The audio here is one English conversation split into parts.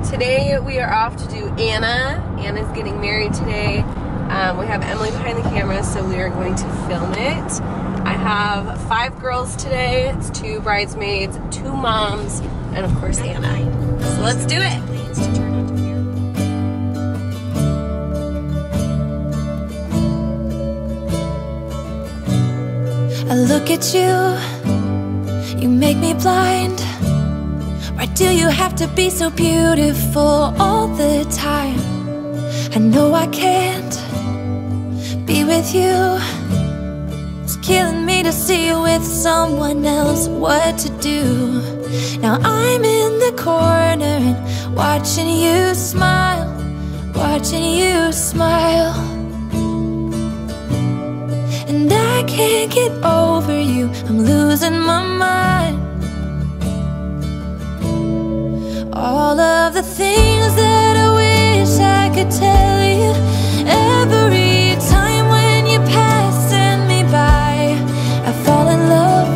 Today we are off to do Anna. Anna's getting married today. We have Emily behind the camera, so we are going to film it. I have 5 girls today. It's 2 bridesmaids, 2 moms, and of course Anna. So let's do it. I look at you, you make me blind. Why do you have to be so beautiful all the time? I know I can't be with you. It's killing me to see you with someone else. What to do? Now I'm in the corner and watching you smile, watching you smile. And I can't get over you, I'm losing my mind. All of the things that I wish I could tell you, every time when you're passing me by, I fall in love.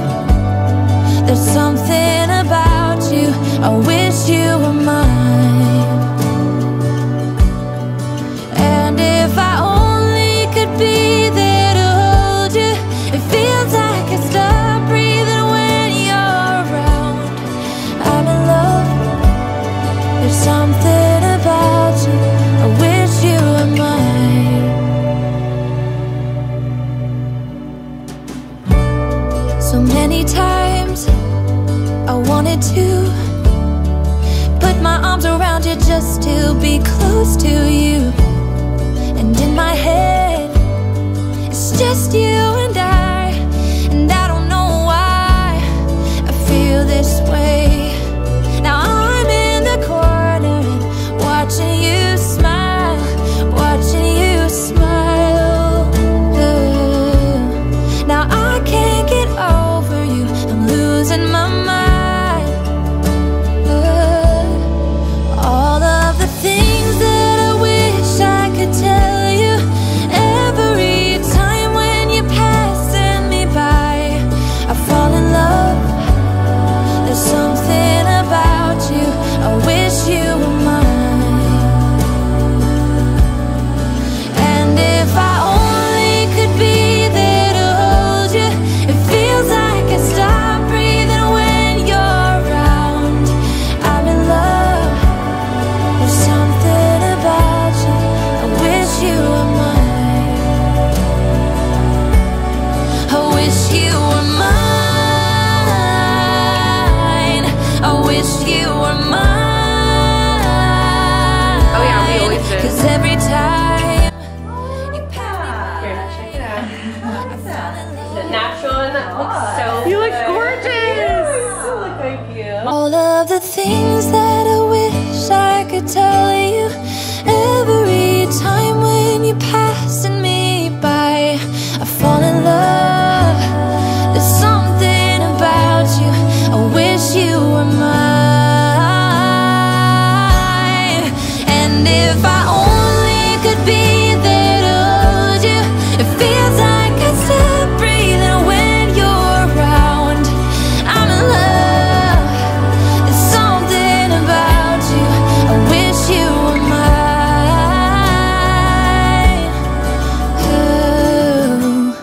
There's something about you, I wish you were mine. And if I only could be there to hold you, it feels like I stop breathing when you're around. I'm in love. There's something about you, I wish you were mine. So many times I wanted to put my arms around you just to be close to you. And in my head, it's just you and I don't know why I feel this way. Now I'm in the corner and watching you smile, watching you smile. Now I can't get over you, I'm losing my mind. All of the things that I wish I could tell you, every time when you're passing me by, I fall in love. There's something about you, I wish you were mine. And if I only could be there to hold you, it feels like I stop breathing when you're around. I'm in love. There's something about you, I wish you were mine. I wish you were mine. I wish you were mine. Oh yeah, we always do. 'Cause every time you pass me Here, check it out. by, I fall in love. The natural one looks so You look good. gorgeous. You look like you. All of the things that I wish I could tell you, every time when you're passing me by, I fall in love. There's something about you, I wish you were mine. And if I only could be there to hold you, it feels like I stop breathing when you're around. I'm in love. There's something about you, I wish you were mine. Ooh,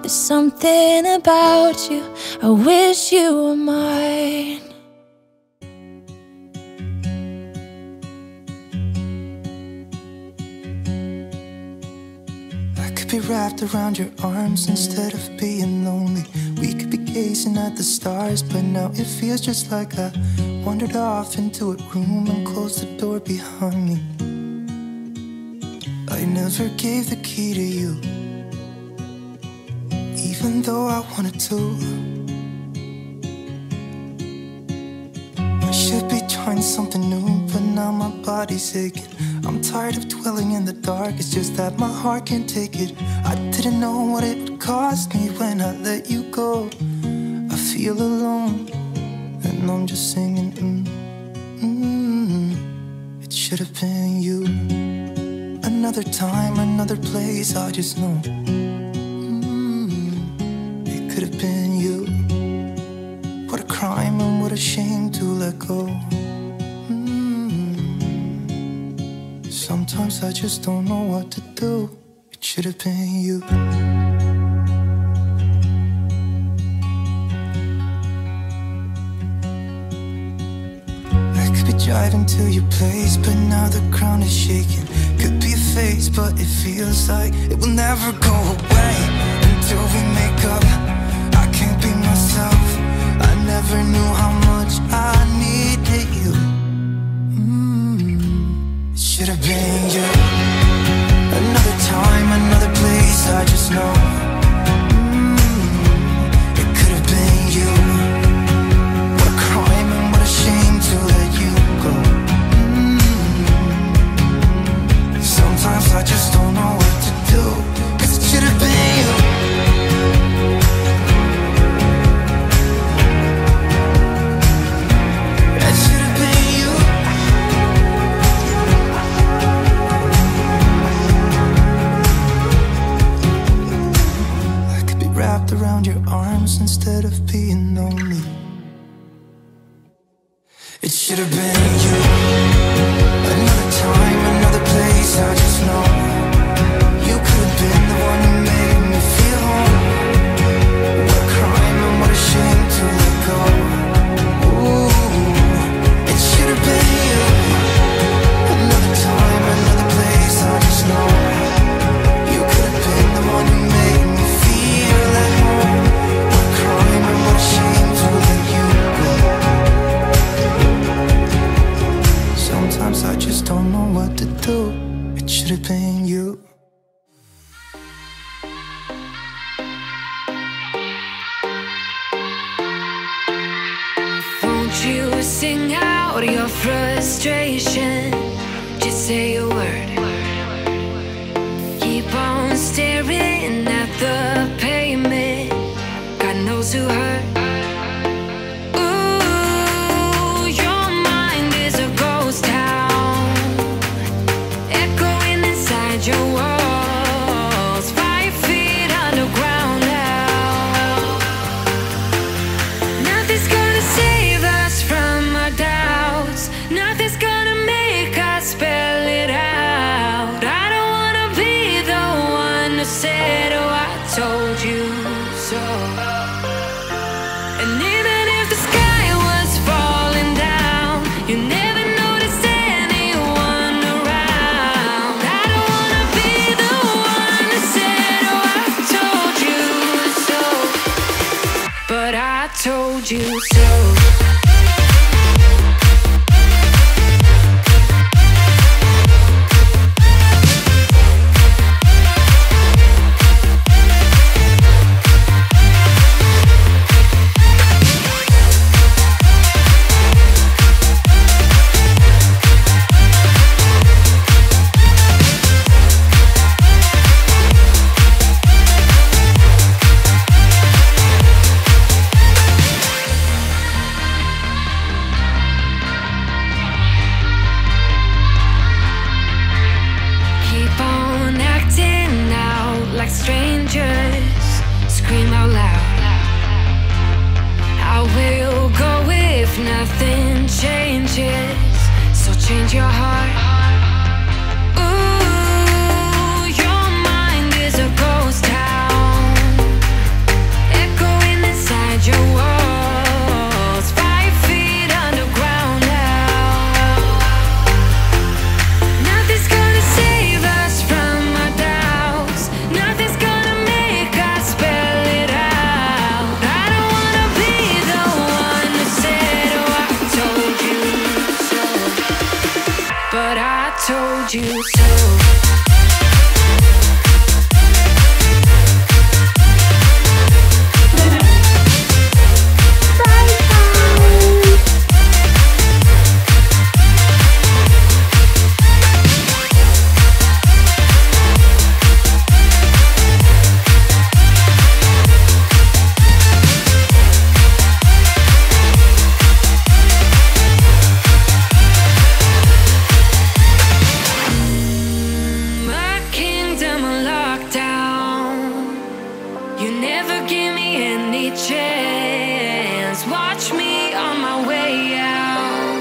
there's something about you, I wish you were mine. I could be wrapped around your arms instead of being lonely. We could be gazing at the stars, but now it feels just like I wandered off into a room and closed the door behind me. I never gave the key to you, even though I wanted to. I should be trying something new, but now my body's aching. I'm tired of dwelling in the dark, it's just that my heart can't take it. I didn't know what it would cost me when I let you go. I feel alone, and I'm just singing, It should have been you. Another time, another place, I just know. It could have been you. What a crime and what a shame to let go. Sometimes I just don't know what to do. It should have been you. I could be driving to your place, but now the ground is shaking. Could be a phase, but it feels like it will never go away until we make up. I can't be myself. I never knew how much I needed you. It should have been you. Another time, another place, I just know. It could have been you. What a crime and what a shame to let you go. Sometimes I just don't know what to do, 'cause it should have been you. It should have been you. I could be wrapped around your arms instead of being lonely. It should have been you. Another time, another place, I just know. You could have been the one who made me feel home. What a crime and what a shame to let go. Ooh, it should have been you. Another time, another place, I just know. You could have been the one who made me feel at home. What a crime and what a shame to let you go. Sometimes I just don't know what to do. It should have been you. Won't you sing out your frustration? Just say a word. Keep on staring at the pavement. God knows who hurt. Ooh, your mind is a ghost town, echoing inside your walls, 5 feet underground now. Nothing's gonna save us from our doubts. Nothing's gonna make us spell it out. I don't wanna be the one who said, oh, I told you so. And even if the sky was falling down, you never noticed anyone around. I don't wanna be the one who said, oh, I told you so. But I told you so. Keep on acting out like strangers. Scream out loud. I will go if nothing changes. So change your heart. Ooh, your mind is a ghost town, echoing inside your walls, 5 feet underground now. Nothing's gonna save us from our doubts. Nothing's gonna make us spell it out. I don't wanna be the one who said, oh, I told you so. But I told you so. My kingdom on lockdown. You never give me any chance. Watch me on my way out.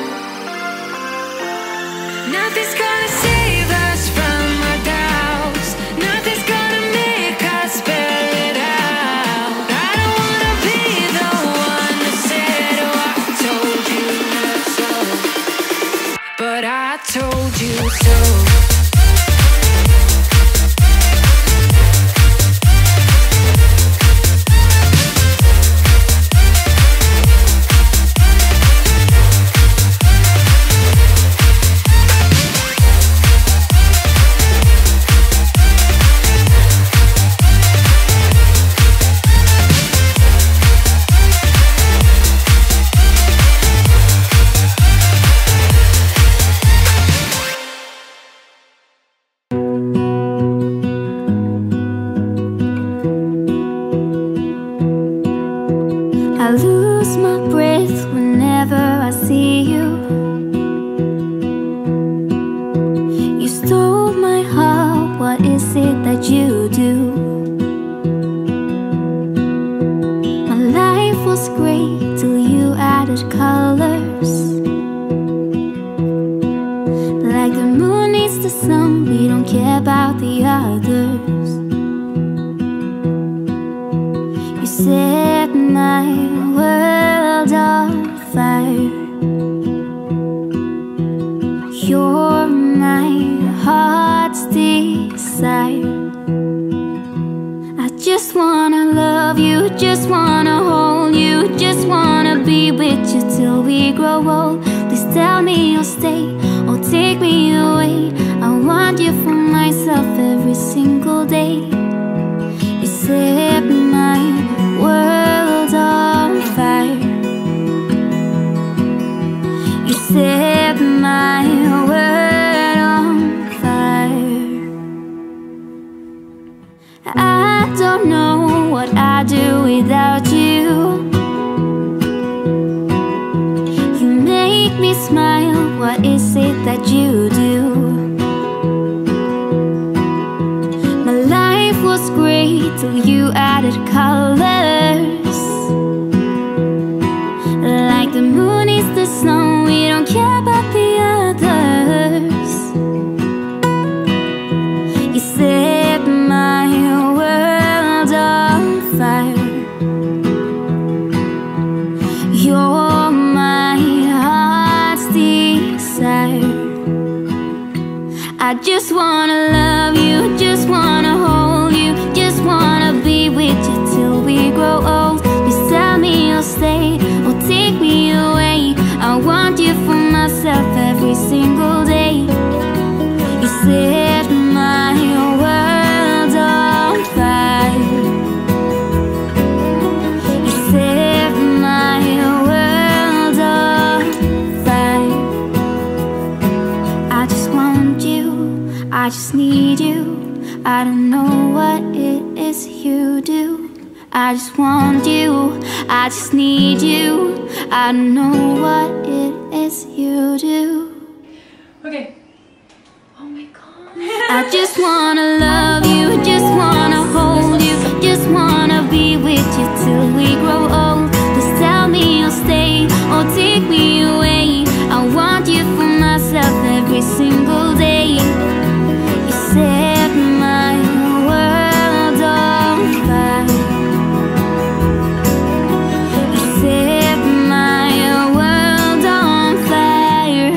Nothing's gonna save but I told you so. I lose my breath whenever I see you. You stole my heart, what is it that you do? My life was great till you added colors. Like the moon needs the sun, we don't care about the others. You set my world on fire. You're my heart's desire. I just wanna love you, just wanna hold you, just wanna be with you till we grow old. Please tell me you'll stay or take me away. I want you for myself every single day. You set my world on fire. You set my world on fire. I don't know what I'd do without you. You make me smile, what is it that you do? My life was great till you added colors. Like the moon is the sun, we don't care about the others. You set my world on fire. You're my heart's desire. I just wanna love you, just wanna hold you, just wanna be with you till we grow old. Please tell me you'll stay or take me away. I want you for myself every single day. You set my world on fire. You set my world on fire. I just want you, I just need you. I don't know what it is you do. I just want you, I just need you. I don't know what it is you do. Okay. Oh my god. I just wanna love you, just wanna hold you, just wanna be with you till we grow old. Just tell me you'll stay or take me away. I want you for myself every single day. You set my world on fire. You set my world on fire.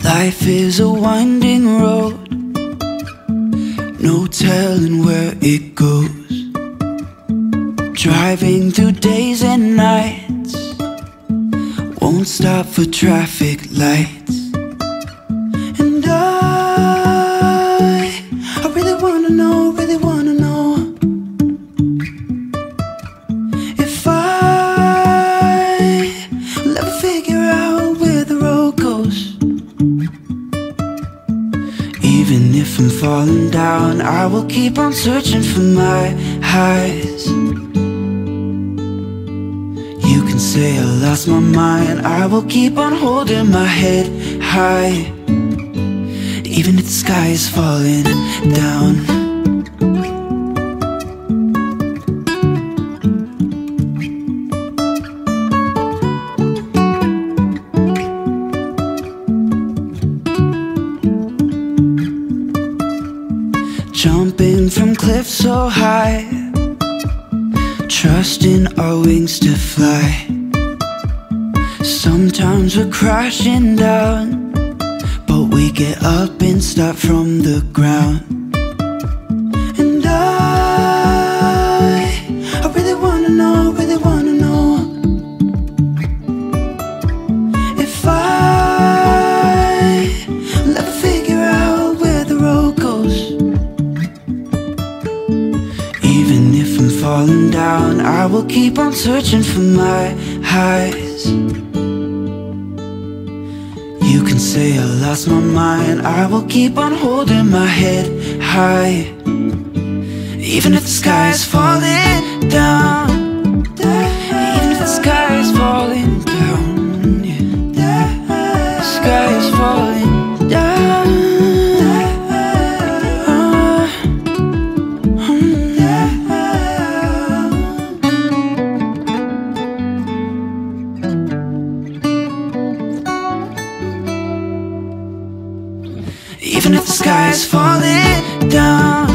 Life is a winding road, no telling where it goes. Driving through days and nights, won't stop for traffic lights. And I really wanna know, if I will ever figure out where the road goes. Even if I'm falling down, I will keep on searching for my highs. You can say I lost my mind, I will keep on holding my head high. Even if the sky is falling down. Jumping from cliffs so high, trusting our wings to fly. Sometimes we're crashing down, but we get up and start from the ground. And I really wanna know, really wanna know if I'll ever figure out where the road goes. Even if I'm falling down, I will keep on searching for my highs. You can say I lost my mind, I will keep on holding my head high. Even if the sky is falling down, even if the sky is falling down, yeah. The sky is falling down. Even if the sky is falling down,